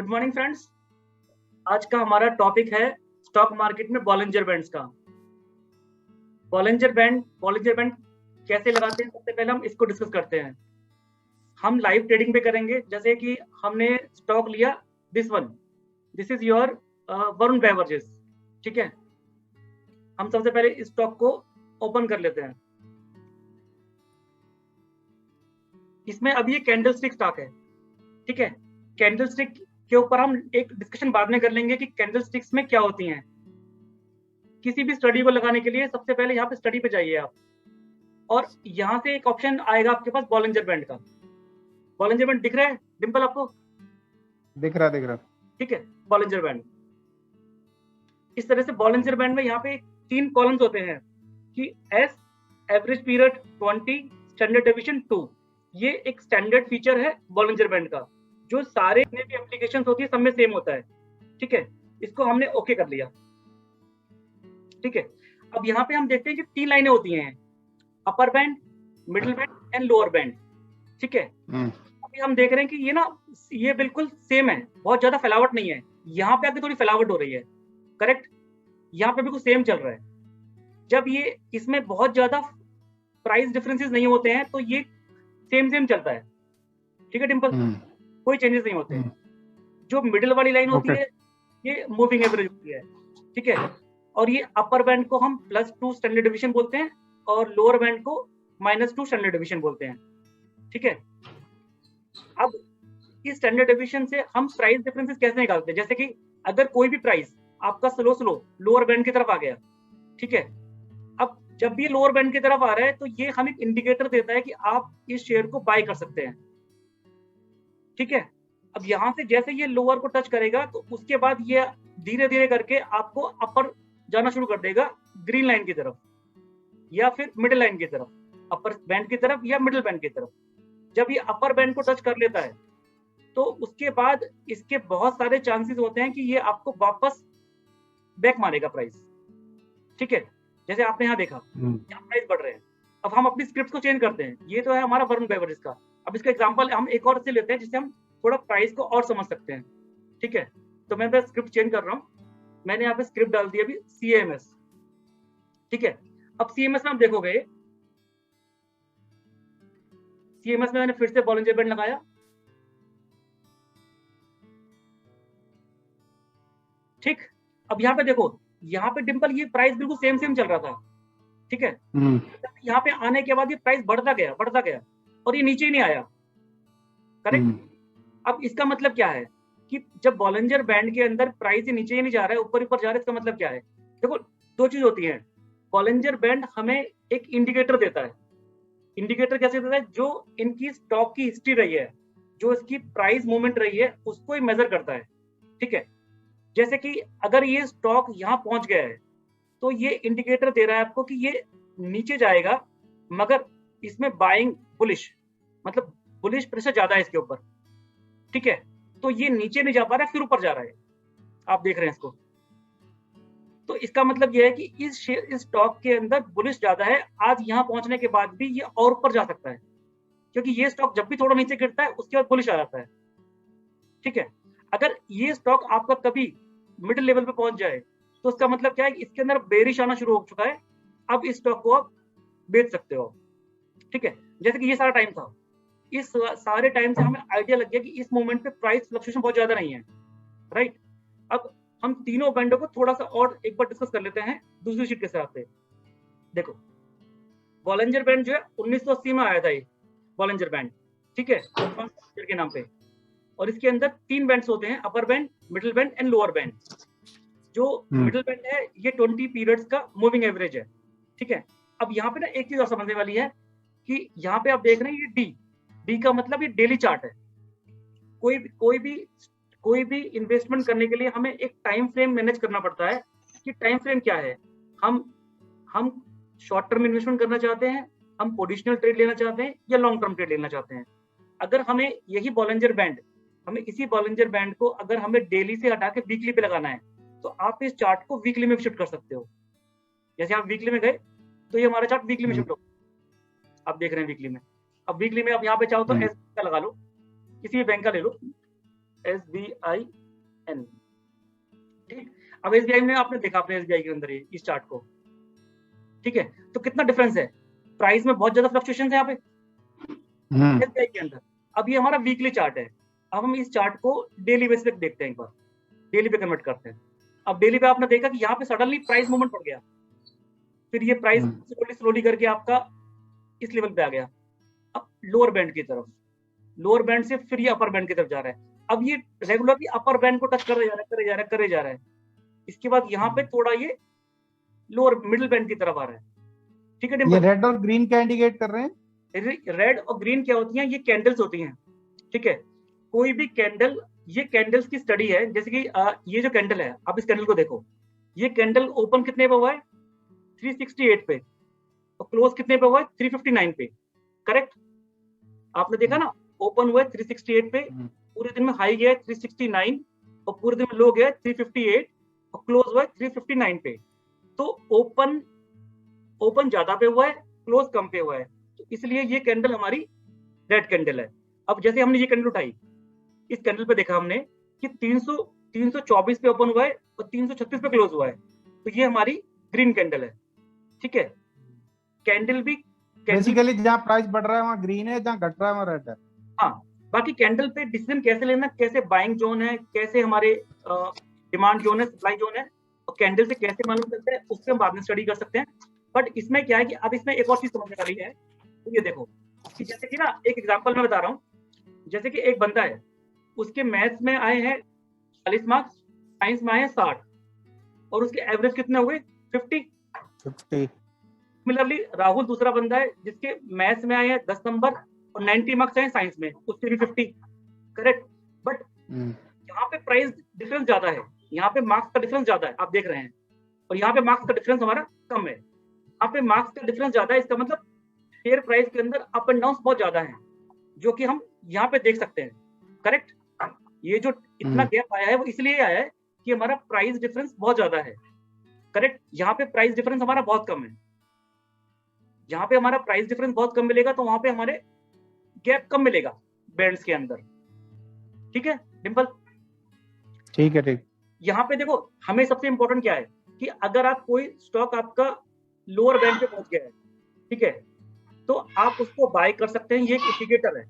Good morning friends. आज का हमारा टॉपिक है स्टॉक मार्केट में बॉलिंजर बैंड्स का। बॉलिंजर बैंड कैसे लगाते हैं, सबसे पहले हम इसको डिस्कस करते हैं। हम लाइव ट्रेडिंग पे करेंगे, जैसे कि हमने स्टॉक लिया this is your Varun beverages. ठीक है, हम सबसे पहले इस स्टॉक को ओपन कर लेते हैं। इसमें अभी ये कैंडलस्टिक स्टॉक है। ठीक है, कैंडलस्टिक के ऊपर हम एक डिस्कशन बाद में कर लेंगे कि कैंडलस्टिक्स में क्या होती हैं। किसी भी स्टडी को लगाने के लिए सबसे पहले यहाँ पे स्टडी पे जाइए आप, और यहाँ से एक ऑप्शन आएगा आपके पास बॉलिंजर बैंड का। बॉलिंजर बैंड दिख रहा है डिंपल आपको? दिख रहा। ठीक है, बॉलिंजर बैंड इस तरह से। बॉलिंजर बैंड में यहाँ पे 3 कॉलम्स होते हैं कि S, average period 20, standard deviation 2। ये एक स्टैंडर्ड फीचर है बॉलिंजर बैंड का, जो सारे जितने भी एप्लीकेशंस होती है सब में सेम होता है। ठीक है, इसको हमने ओके कर लिया। ठीक है, अब यहाँ पे हम देखते हैं कि 3 लाइनें होती हैं, upper band, middle band and lower band. ठीक है, अभी हम देख रहे हैं कि ये बिल्कुल सेम है, बहुत ज्यादा फैलावट नहीं है। यहाँ पे आके थोड़ी फैलावट हो रही है, करेक्ट। यहाँ पे बिल्कुल सेम चल रहा है। जब ये इसमें बहुत ज्यादा प्राइस डिफरेंसेस नहीं होते हैं तो ये सेम चलता है। ठीक है डिंपल, कोई चेंजेस नहीं होते हैं। जो मिडिल वाली लाइन होती है ये मूविंग एवरेज होती है। ठीक है, और ये अपर बैंड को हम +2 स्टैंडर्ड डेविएशन बोलते हैं और लोअर बैंड को -2 स्टैंडर्ड डेविएशन बोलते हैं। ठीक है, अब इस स्टैंडर्ड डेविएशन से हम प्राइस डिफरेंसेस कैसे निकालते हैं? जैसे कि अगर कोई भी प्राइस आपका स्लो लोअर बैंड की तरफ आ गया, ठीक है, अब जब भी लोअर बैंड की तरफ आ रहा है तो ये हमें इंडिकेटर देता है कि आप इस शेयर को बाय कर सकते हैं। ठीक है, अब यहाँ से जैसे ये लोअर को टच करेगा तो उसके बाद ये धीरे धीरे करके आपको अपर जाना शुरू कर देगा, ग्रीन लाइन की तरफ या फिर मिडिल लाइन की तरफ, अपर बैंड की तरफ या मिडिल बैंड की तरफ। जब ये अपर बैंड को टच कर लेता है तो उसके बाद इसके बहुत सारे चांसेस होते हैं कि ये आपको वापस बैक मारेगा प्राइस। ठीक है, जैसे आपने यहाँ देखा यहाँ प्राइस बढ़ रहे हैं। अब हम अपनी स्क्रिप्ट को चेंज करते हैं। ये तो है हमारा वरुण बेवरेज का। अब इसका एग्जांपल हम एक और से लेते हैं जिससे हम थोड़ा प्राइस को और समझ सकते हैं। ठीक है, तो मैं स्क्रिप्ट चेंज कर रहा हूँ। मैंने यहाँ पे स्क्रिप्ट डाल दी अभी CMS। ठीक है, अब CMS में आप देखोगे, CMS में मैंने फिर से बॉलिंजर बैंड लगाया। ठीक, अब यहाँ पे देखो, यहाँ पे डिंपल ये प्राइस बिल्कुल सेम चल रहा था। ठीक है, यहाँ पे आने के बाद ये प्राइस बढ़ता गया और ये नीचे ही नहीं आया, करेक्ट। अब इसका मतलब क्या है कि जब बॉलिंजर बैंड के अंदर प्राइस नीचे ही नहीं जा रहा है, ऊपर जा रहा है, इसका मतलब क्या है? देखो, 2 चीज होती है। बॉलिंजर बैंड हमें एक इंडिकेटर देता है। इंडिकेटर कैसे देता है? जो इनकी स्टॉक की हिस्ट्री रही है, जो इसकी प्राइस मूवमेंट रही है, उसको ही मेजर करता है। ठीक है, जैसे कि अगर ये स्टॉक यहाँ पहुंच गया है तो ये इंडिकेटर दे रहा है आपको कि ये नीचे जाएगा, मगर इसमें बाइंग बुलिश, मतलब बुलिश प्रेशर ज्यादा है इसके ऊपर। ठीक है, तो ये नीचे नहीं जा पा रहा है, फिर ऊपर जा रहा है, आप देख रहे हैं इसको। तो इसका मतलब यह है कि इस स्टॉक के अंदर बुलिश ज्यादा है। आज यहाँ पहुंचने के बाद भी ये और ऊपर जा सकता है, क्योंकि ये स्टॉक जब भी थोड़ा नीचे गिरता है उसके बाद बुलिश आ जाता है। ठीक है, अगर ये स्टॉक आपका कभी मिडिल लेवल पे पहुंच जाए तो उसका मतलब क्या है? इसके अंदर बेरिश आना शुरू हो चुका है, अब इस स्टॉक को आप बेच सकते हो। ठीक है, जैसे कि ये सारा टाइम था, इस सारे टाइम से हमें आइडिया लग गया कि इस मोमेंट पे प्राइस फ्लक्चुएशन बहुत ज्यादा नहीं है, राइट। अब हम तीनों बैंडों को थोड़ा सा और एक बार डिस्कस कर लेते हैं दूसरी शीट के साथ से। देखो, बॉलिंजर बैंड जो है 1980 में आया था, ये बॉलिंजर बैंड। ठीक है, के नाम पे। और इसके अंदर 3 बैंड्स होते हैं, upper band, middle band and lower band. जो मिडिल बैंड है ये 20 पीरियड्स का मूविंग एवरेज है। ठीक है, अब यहाँ पे ना एक चीज और समझने वाली है कि यहाँ पे आप देख रहे हैं ये डी का मतलब ये डेली चार्ट है। कोई भी इन्वेस्टमेंट करने के लिए हमें एक टाइम फ्रेम मैनेज करना पड़ता है कि टाइम फ्रेम क्या है। हम शॉर्ट टर्म इन्वेस्टमेंट करना चाहते हैं, हम पोजिशनल ट्रेड लेना चाहते हैं, या लॉन्ग टर्म ट्रेड लेना चाहते हैं। अगर हमें यही बॉलिंजर बैंड, हमें इसी बॉलिंजर बैंड को अगर हमें डेली से हटा के वीकली पे लगाना है तो आप इस चार्ट को वीकली में शिफ्ट कर सकते हो। जैसे आप वीकली में गए तो ये हमारा चार्ट वीकली में शिफ्ट हो, आप देख रहे हैं वीकली में। अब वीकली में आप यहाँ पे चाहो तो एस का लगा लो, किसी भी बैंक का ले लो, SBIN, ठीक। अब SBI में आपने देखा, अपने SBI के अंदर इस चार्ट को, ठीक है, तो कितना डिफरेंस है, प्राइस में बहुत ज्यादा फ्लक्चुएशन है यहाँ पे SBI के अंदर। अब ये हमारा वीकली चार्ट है, अब हम इस चार्ट को डेली बेस पे देखते हैं, एक बार डेली पे कन्वर्ट करते हैं। अब डेली पे आपने देखा कि यहाँ पे सडनली प्राइस मूवमेंट पड़ गया, फिर ये प्राइस स्लोली करके आपका इस लेवल पे आ गया, अब लोअर बैंड की तरफ, लोअर बैंड से फिर ये अपर बैंड की तरफ जा रहा है। अब ये रेगुलरली अपर बैंड को टच करे जा रहा है। इसके बाद यहाँ पे थोड़ा ये लोअर मिडिल बैंड की तरफ आ रहा है, ठीक है। ये रेड और ग्रीन क्या इंडिकेट कर रहे हैं? रेड और ग्रीन क्या होती हैं, ये कैंडल्स होती हैं, ठीक है। कोई भी कैंडल, ये कैंडल्स की स्टडी है, जैसे कि ये जो कैंडल है, आप इस कैंडल को देखो, ये कैंडल ओपन कितने पे हुआ है, 368 पे, और क्लोज कितने पे हुआ है, 359 पे, करेक्ट। आपने देखा ना, ओपन हुआ है 368 पे, पूरे दिन में हाई गया है 369, और पूरे दिन में लो गया है 358, और क्लोज हुआ है 359 पे। तो ओपन ज्यादा पे हुआ है, क्लोज कम पे हुआ है, तो इसलिए ये कैंडल हमारी रेड कैंडल है। अब जैसे हमने ये कैंडल उठाई, इस कैंडल पे देखा हमने कि 324 पे ओपन हुआ है और 336 पे क्लोज हुआ है, तो ये हमारी ग्रीन कैंडल है, ठीक है। कैंडल भी बेसिकली जहाँ प्राइस बढ़ रहा है वहाँ ग्रीन है, जहाँ घट रहा है वहाँ रेड है। हाँ, बाकी कैंडल पे डिसीजन कैसे लेना, कैसे बाइंग जोन है, कैसे हमारे डिमांड जोन है, सप्लाई जोन है, और कैंडल से कैसे मालूम चलता है, उससे हम बाद में स्टडी कर सकते हैं। बट इसमें क्या है कि अब इसमें एक और चीज समझने वाली है, तो ये देखो कि जैसे कि ना, एक एग्जांपल मैं बता रहा हूँ, जैसे कि एक बंदा है, उसके मैथ्स में आए हैं 40 मार्क्स, साइंस में आए हैं 60, और उसके एवरेज कितने हुए, 50। सिमिलरली राहुल दूसरा बंदा है, जिसके मैथ्स में आए हैं 10 नंबर और 90 मार्क्स आए साइंस में, उसके भी 50, करेक्ट। बट यहाँ पे प्राइस डिफरेंस ज्यादा है, यहाँ पे मार्क्स का डिफरेंस ज्यादा है, आप देख रहे हैं, और यहाँ पे मार्क्स का डिफरेंस हमारा कम है। यहाँ पे मार्क्स का डिफरेंस ज्यादा है, इसका मतलब शेयर प्राइस के अंदर अप एंड डाउन बहुत ज्यादा है, जो कि हम यहाँ पे देख सकते हैं, करेक्ट। ये जो इतना गैप आया है वो इसलिए आया है कि हमारा प्राइस डिफरेंस बहुत ज्यादा है, करेक्ट। यहाँ पे प्राइस डिफरेंस हमारा बहुत कम है, जहाँ पे हमारा प्राइस डिफरेंस बहुत कम मिलेगा तो वहां पे हमारे गैप कम मिलेगा बैंड्स के अंदर, ठीक है डिम्पल। ठीक है, ठीक। यहाँ पे देखो, हमें सबसे इंपॉर्टेंट क्या है कि अगर आप कोई स्टॉक आपका लोअर बैंड पे पहुंच गया है, ठीक है, तो आप उसको बाय कर सकते हैं, ये एक इंडिकेटर है,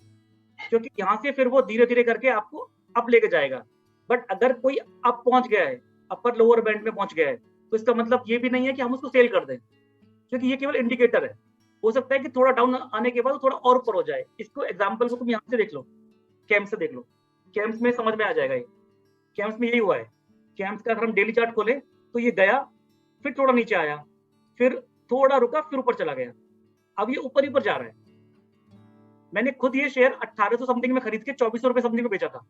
क्योंकि यहाँ से फिर वो धीरे धीरे करके आपको अप लेके जाएगा। बट अगर कोई अप पहुंच गया है, अपर लोअर बैंड में पहुंच गया है, तो इसका मतलब ये भी नहीं है कि हम उसको सेल कर दें, क्योंकि ये केवल इंडिकेटर है। हो सकता है कि थोड़ा डाउन आने के बाद थोड़ा और ऊपर हो जाए। इसको एग्जांपल को तुम यहाँ से देख लो, कैम्स से देख लो, कैम्स में समझ में आ जाएगा। ये कैम्स में यही हुआ है, कैम्स का अगर हम डेली चार्ट खोले तो ये गया, फिर थोड़ा नीचे आया, फिर थोड़ा रुका, फिर ऊपर चला गया, अब ये ऊपर ही ऊपर जा रहा है। मैंने खुद ये शेयर 1800 समथिंग में खरीद के 2400 रुपए समथिंग में बेचा था,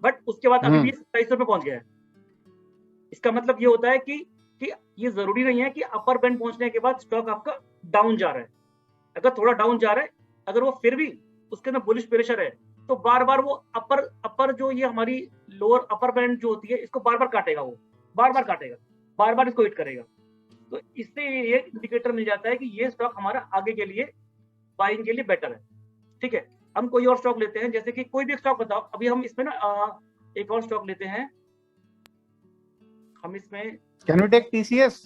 बट उसके बाद अभी भी 2700 रुपए पहुंच गया है। इसका मतलब ये होता है कि ये जरूरी नहीं है कि अपर बैंड पहुंचने के बाद स्टॉक आपका डाउन जा रहा है। अगर थोड़ा डाउन जा रहा है, अगर वो फिर भी उसके अंदर बुलिश प्रेशर है, तो बार बार वो अपर जो ये हमारी लोअर अपर बैंड जो होती है, इसको बार बार काटेगा, वो बार बार काटेगा, बार बार इसको हिट करेगा। तो इससे ये इंडिकेटर मिल जाता है कि ये स्टॉक हमारा आगे के लिए बाइंग के लिए बेटर है, ठीक है। हम कोई और स्टॉक लेते हैं, जैसे कि कोई भी स्टॉक बताओ। अभी हम इसमें ना एक और स्टॉक लेते हैं, हम इसमें कैन वी टेक टीसीएस?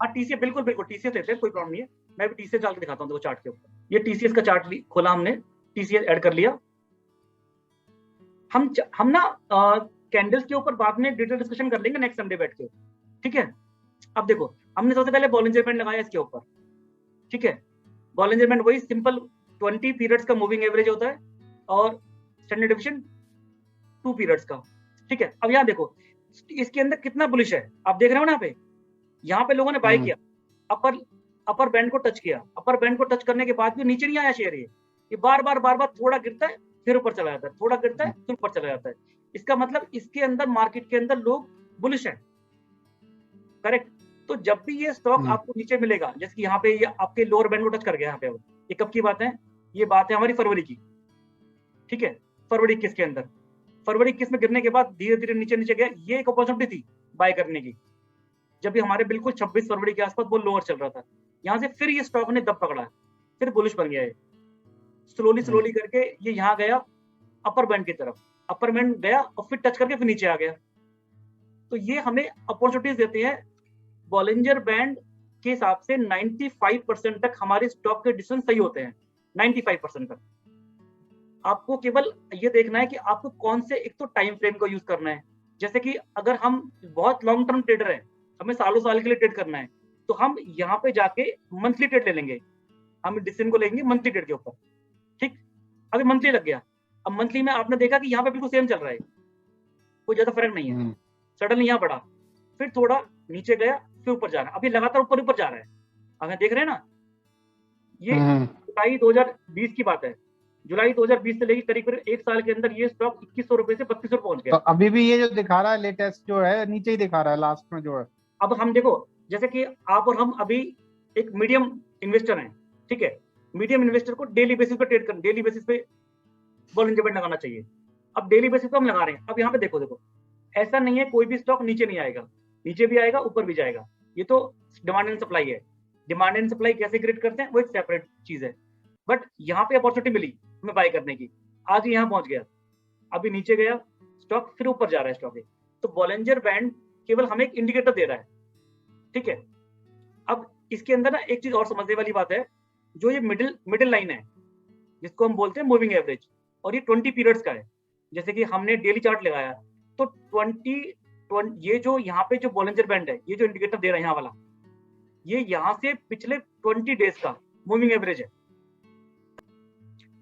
हाँ, टीसीएस, बिल्कुल बिल्कुल टीसीएस लेते हैं, कोई प्रॉब्लम नहीं है। मैं भी टीसीएस डाल के दिखाता हूँ, देखो चार्ट के ऊपर, ये टीसीएस का चार्ट खोला हमने, टीसीएस ऐड कर लिया। हम ना कैंडल्स के ऊपर बाद में डिटेल डिस्कशन कर लेंगे नेक्स्ट संडे बैठ के, ठीक है। अब देखो, हमने सबसे पहले बॉलिंजर बैंड लगाया इसके ऊपर, ठीक है। बॉलिंजर बैंड वही सिंपल 20 पीरियड्स का मूविंग एवरेज होता है, और स्टैंडर्ड डिवीजन 2 पीरियड्स का, ठीक है। अब यहाँ देखो, इसके अंदर कितना बुलिश है, आप देख रहे हो ना। यहाँ पे लोगों ने बाय किया, अपर बैंड को टच किया, अपर बैंड को टच करने के बाद भी नीचे नहीं आया शेयर, ये बार बार थोड़ा गिरता है, फिर ऊपर चला जाता है, थोड़ा गिरता है, फिर ऊपर चला जाता है। इसका मतलब इसके अंदर, मार्केट के अंदर लोग बुलिश हैं, करेक्ट। तो जब भी ये स्टॉक आपको नीचे मिलेगा, जैसे कि यहाँ पे ये आपके लोअर बैंड को टच कर गया, यहाँ पे ये कब की बात है, ये बात है हमारी फरवरी की, ठीक है। फरवरी 21 के अंदर, फरवरी 21 में गिरने के बाद धीरे धीरे नीचे गया, ये एक अपॉर्चुनिटी थी बाय करने की, जब भी हमारे बिल्कुल 26 फरवरी के आसपास वो लोअर चल रहा था। यहाँ से फिर ये स्टॉक ने दब पकड़ा, फिर बुलिश बन गया है, स्लोली करके ये यहाँ गया अपर बैंड की तरफ, अपर बैंड गया और फिर टच करके फिर नीचे आ गया। तो ये हमें अपॉर्चुनिटीज देते हैं। बॉलिंजर बैंड के हिसाब से 95% तक हमारे स्टॉक के डिसीजन सही होते हैं, 95% तक। आपको केवल ये देखना है कि आपको कौन से एक तो टाइम फ्रेम को यूज करना है। जैसे कि अगर हम बहुत लॉन्ग टर्म ट्रेडर हैं, हमें सालों साल के लिए ट्रेड करना है, तो हम यहाँ पे जाके मंथली ट्रेड ले लेंगे, हम डिसीजन को लेंगे मंथली ट्रेड के ऊपर। ठीक, अभी मंथली लग गया, अब मंथली में आपने देखा कि यहाँ पे बिल्कुल सेम चल रहा है, कोई ज्यादा फर्क नहीं है। सडनली यहाँ बढ़ा, फिर थोड़ा नीचे गया, फिर ऊपर जा रहा है, अभी लगातार ऊपर ऊपर जा रहा है। अगर देख रहे हैं ना, ये जुलाई 2020 की बात है। जुलाई 2020 से लेकर करीब एक साल के अंदर ये स्टॉक 2100 रुपए से 3200 पहुंच गया। तो अभी भी ये जो दिखा रहा है लेटेस्ट जो है नीचे ही दिखा रहा है लास्ट में जो है। अब हम देखो, जैसे कि आप और हम अभी एक मीडियम इन्वेस्टर हैं, ठीक है, मीडियम इन्वेस्टर को डेली बेसिस पे ट्रेड कर, डेली बेसिस पे बॉलिंजर बैंड लगाना चाहिए। अब डेली बेसिस पे हम लगा रहे हैं। अब यहाँ पे देखो देखो, ऐसा नहीं है कोई भी स्टॉक नीचे नहीं आएगा, नीचे भी आएगा ऊपर भी जाएगा। ये तो डिमांड एंड सप्लाई है। डिमांड एंड सप्लाई कैसे क्रिएट करते हैं वो एक सेपरेट चीज है। बट यहाँ पे अपॉर्चुनिटी मिली हमें बाय करने की, आज यहाँ पहुंच गया, अभी नीचे गया स्टॉक, फिर ऊपर जा रहा है स्टॉक। तो बॉलिंजर बैंड केवल हमें एक इंडिकेटर दे रहा है, ठीक है। अब इसके अंदर ना एक चीज और समझने वाली बात है, जो ये मिडिल लाइन है जिसको हम बोलते हैं मूविंग एवरेज, और ये 20 पीरियड्स का है। जैसे कि हमने डेली चार्ट लगाया तो 20 ये जो यहाँ पे जो बॉलिंजर बैंड है, ये जो इंडिकेटर दे रहा है यहाँ वाला, ये यहाँ से पिछले 20 डेज का मूविंग एवरेज है।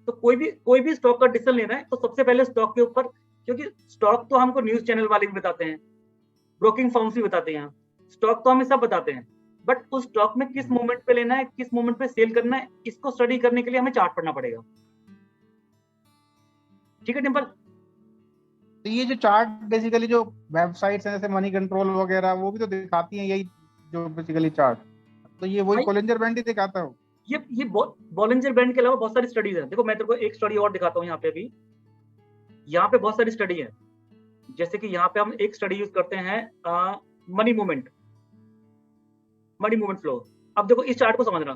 तो कोई भी स्टॉक का डिसीजन लेना है तो सबसे पहले स्टॉक के ऊपर, क्योंकि स्टॉक तो हमको न्यूज चैनल वाले भी बताते हैं, ब्रोकिंग फर्म्स भी बताते हैं, स्टॉक तो हमें सब बताते हैं, बट उस स्टॉक में किस मोमेंट पे लेना है, किस मोमेंट पे सेल करना है, इसको स्टडी करने के लिए हमें चार्ट पढ़ना पड़ेगा। ठीक है डिम्पल। तो ये जो चार्ट बेसिकली जो वेबसाइट्स हैं जैसे मनी कंट्रोल वगैरह वो भी तो दिखाती हैं यही जो बेसिकली चार्ट, तो ये वही बॉलिंजर बैंड ही दिखाता है। ये बॉलिंजर बैंड के अलावा बहुत सारी स्टडीज हैं। देखो मैं तेरे को एक स्टडी और दिखाता हूँ यहाँ पे। अभी यहाँ पे बहुत सारी स्टडी है। जैसे कि यहाँ पे हम एक स्टडी यूज करते हैं मनी मूवमेंट फ्लो। अब देखो इस चार्ट को समझना,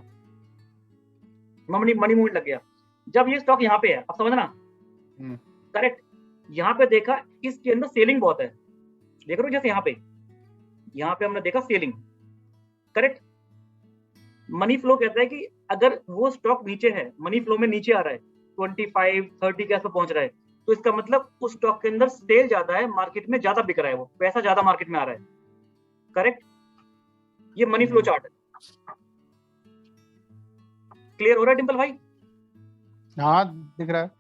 मनी मूवमेंट लग गया, जब ये स्टॉक यहाँ पे है, अब समझना करेक्ट। यहाँ पे देखा इसके अंदर सेलिंग बहुत है, देख रहे हो, जैसे यहाँ पे हमने देखा सेलिंग, करेक्ट। मनी फ्लो कहता है कि अगर वो स्टॉक नीचे है, मनी फ्लो में नीचे आ रहा है, 25-30 के आसपास पहुंच रहा है, तो इसका मतलब उस स्टॉक के अंदर सेल ज्यादा है, मार्केट में ज्यादा बिक रहा है, वो पैसा ज्यादा मार्केट में आ रहा है, करेक्ट। ये मनी फ्लो चार्ट है। क्लियर हो रहा है डिम्पल भाई? हाँ दिख रहा है,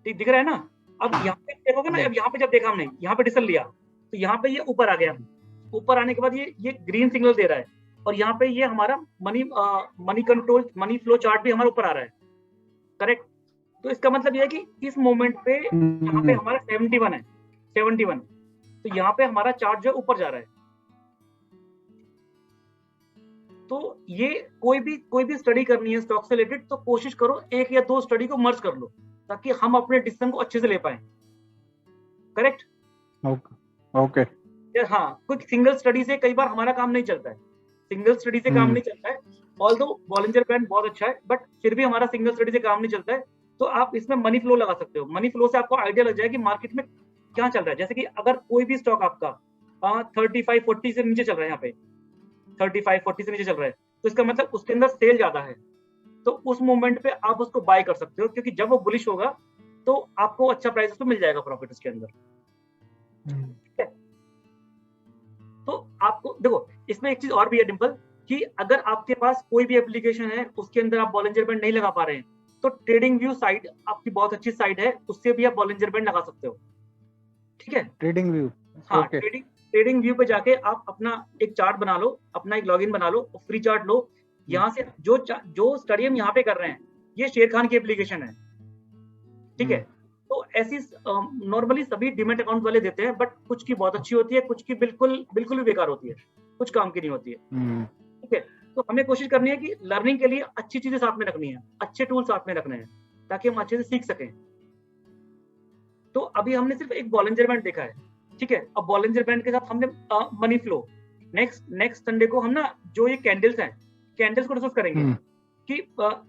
ठीक दिख रहा है ना। अब यहाँ पे देखोगे ना, अब यहाँ पे जब देखा हमने, यहाँ पे डिसीजन लिया तो यहाँ पे ये ऊपर आ गया, ऊपर आने के बाद ये ग्रीन सिग्नल दे रहा है, और यहाँ पे ये हमारा money control money flow chart भी हमारा ऊपर आ रहा है, करेक्ट। तो इसका मतलब ये है कि इस मोमेंट पे यहाँ पे हमारा 71 है, 71, तो यहाँ पे हमारा चार्ट जो ऊपर जा रहा है। तो ये कोई भी स्टडी करनी है स्टॉक से रिलेटेड, तो कोशिश करो एक या दो स्टडी को मर्ज कर लो, ताकि हम अपने डिसीजन को अच्छे से ले पाए, करेक्ट। ओके। हाँ, कोई सिंगल स्टडी से कई बार हमारा काम नहीं चलता है, सिंगल स्टडी से काम नहीं चलता है। ऑल्दो बॉलिंजर बैंड बहुत अच्छा है, बट फिर भी हमारा सिंगल स्टडी से काम नहीं चलता है। तो आप इसमें मनी फ्लो लगा सकते हो। मनी फ्लो से आपको आइडिया लग जाएगा कि मार्केट में क्या चल रहा है। जैसे कि अगर कोई भी स्टॉक आपका 35-40 से नीचे चल रहा है, यहाँ पे 35-40 से नीचे चल रहा है, तो इसका मतलब उसके अंदर सेल ज्यादा है, तो उस मोमेंट पे आप उसको बाय कर सकते हो, क्योंकि जब वो बुलिश होगा तो आपको अच्छा प्राइस उसको मिल जाएगा, प्रॉफिट उसके अंदर। ठीक है, तो आपको देखो इसमें एक चीज और भी है डिम्पल, कि अगर आपके पास कोई भी एप्लीकेशन है उसके अंदर आप बॉलिंजर बैंड नहीं लगा पा रहे हैं, तो ट्रेडिंग व्यू साइट आपकी बहुत अच्छी साइट है, उससे भी आप बॉलिंजर बैंड लगा सकते हो। ठीक है, ट्रेडिंग व्यू। हाँ, ट्रेडिंग व्यू पे जाके आप अपना एक चार्ट बना लो, अपना एक लॉगिन बना लो, फ्री चार्ट लो। यहाँ से जो स्टडी हम यहाँ पे कर रहे हैं, ये शेर खान की एप्लीकेशन है, ठीक है। तो ऐसी नॉर्मली सभी डीमैट अकाउंट वाले देते हैं, बट कुछ की बहुत अच्छी होती है, कुछ की बिल्कुल भी बेकार होती है, कुछ काम की नहीं होती है। ठीक है, तो हमें कोशिश करनी है कि लर्निंग के लिए अच्छी चीजें साथ में रखनी है, अच्छे टूल साथ में रखने हैं, ताकि हम अच्छे से सीख सकें। तो अभी हमने सिर्फ एक बॉलिंजर बैंड देखा है, ठीक है। अब बॉलिंजर बैंड के साथ हमने मनी फ्लो, नेक्स्ट संडे को हम ना जो ये कैंडल्स हैं, कैंडल्स को डिस्कस करेंगे कि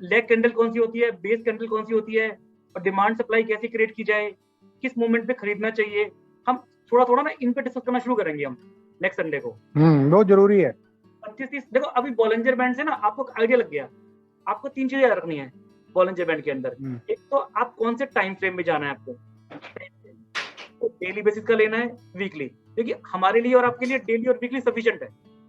लेग कैंडल कौन सी होती है, बेस कैंडल कौन सी होती है, और डिमांड सप्लाई कैसे क्रिएट की जाए, किस मोमेंट पे खरीदना चाहिए, हम थोड़ा थोड़ा ना इन पे डिस्कस करना शुरू करेंगे हम नेक्स्ट संडे को। बहुत जरूरी है। 25-30 देखो, अभी बॉलिंजर बैंड से ना आपको आइडिया लग गया। आपको 3 चीजें याद रखनी है बॉलिंजर बैंड के अंदर। एक तो आप कौन से टाइम फ्रेम में जाना है आपको, तो डेली बेसिस का लेना है, वीकली, क्योंकि हमारे लिए और आपके लिए डेली और वीकली सफिशिएंट है,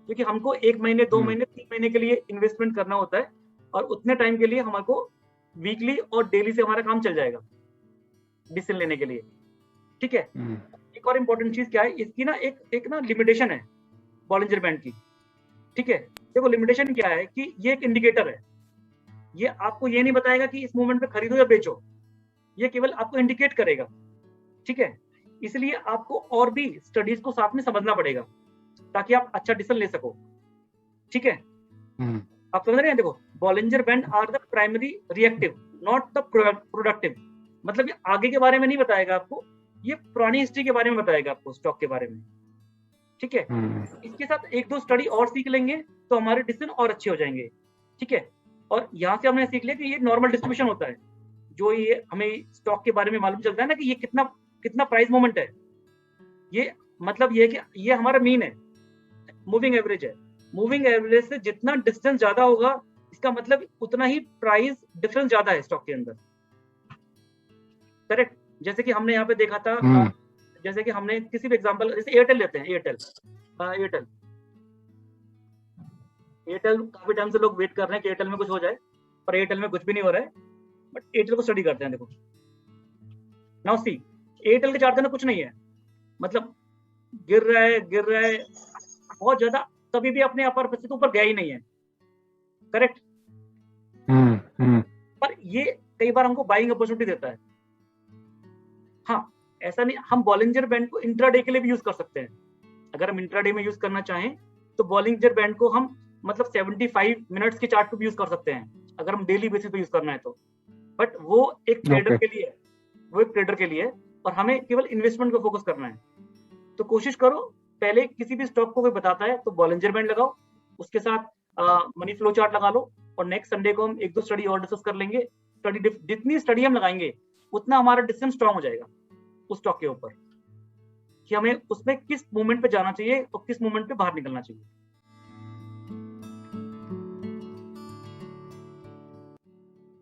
क्योंकि हमको 1 महीने 2 महीने 3 महीने के लिए इन्वेस्टमेंट करना होता है, और उतने टाइम के लिए हमको वीकली और डेली से हमारा काम चल जाएगा डिसीजन लेने के लिए। ठीक है। एक और इम्पोर्टेंट चीज क्या है, इसकी ना एक ना लिमिटेशन है बॉलिंजर बैंड की। ठीक है। देखो लिमिटेशन क्या है कि ये एक इंडिकेटर है, ये आपको ये नहीं बताएगा कि इस मोमेंट पे खरीदो या बेचो, ये केवल आपको इंडिकेट करेगा। ठीक है। इसलिए आपको और भी स्टडीज को साथ में समझना पड़ेगा ताकि आप अच्छा डिसीजन ले सको। ठीक है। आप समझ रहे हैं? देखो, Bollinger band are the primary reactive, not the productive. मतलब ये आगे के बारे में नहीं बताएगा आपको, ये पुरानी हिस्ट्री के बारे में बताएगा आपको, स्टॉक के बारे में। ठीक है। इसके साथ 1-2 स्टडी और सीख लेंगे तो हमारे डिसीजन और अच्छे हो जाएंगे। ठीक है। और यहाँ से हमने सीख लिया कि ये नॉर्मल डिस्ट्रीब्यूशन होता है, जो ये हमें स्टॉक के बारे में मालूम चलता है ना कि ये कितना प्राइस मोमेंट है। ये मतलब ये कि ये हमारा मीन है, मूविंग एवरेज है। मूविंग एवरेज से जितना डिस्टेंस ज्यादा होगा, इसका मतलब उतना ही प्राइस डिफरेंस ज्यादा है स्टॉक के अंदर। करेक्ट। जैसे कि हमने यहाँ पे देखा था, जैसे कि हमने किसी भी एग्जांपल, जैसे एयरटेल लेते हैं। एयरटेल काफी टाइम से लोग वेट कर रहे हैं कि एयरटेल में कुछ हो जाए, पर एयरटेल में कुछ भी नहीं हो रहा है। बट एयरटेल को स्टडी करते हैं। देखो नाउ सी, एयरटेल के चार्ट में कुछ नहीं है, मतलब गिर रहा है बहुत ज्यादा, कभी भी अपने अपर से ऊपर गया ही नहीं है। करेक्ट। पर ये कई बार हमको बाइंग अपॉर्चुनिटी देता है। हाँ, ऐसा नहीं, हम बॉलिंजर बैंड को इंट्राडे के लिए भी यूज कर सकते हैं। अगर हम इंट्राडे में यूज करना चाहें तो बॉलिंजर बैंड को हम मतलब 75 मिनट्स के चार्ट पे भी यूज कर सकते हैं, अगर हम डेली बेसिस पे यूज करना है तो। बट वो एक ट्रेडर के लिए है, और हमें केवल इन्वेस्टमेंट को फोकस करना है। तो कोशिश करो, पहले किसी भी स्टॉक को कोई बताता है तो बॉलिंजर बैंड लगाओ, उसके साथ मनी फ्लो चार्ट लगा लो, और नेक्स्ट संडे को हम 1-2 स्टडी और डिस्कस कर लेंगे। जितनी स्टडी हम लगाएंगे उतना हमारा डिसीजन स्ट्रांग हो जाएगा उस स्टॉक के ऊपर, कि हमें उसमें किस मोमेंट पे जाना चाहिए और किस मोमेंट पे बाहर निकलना चाहिए।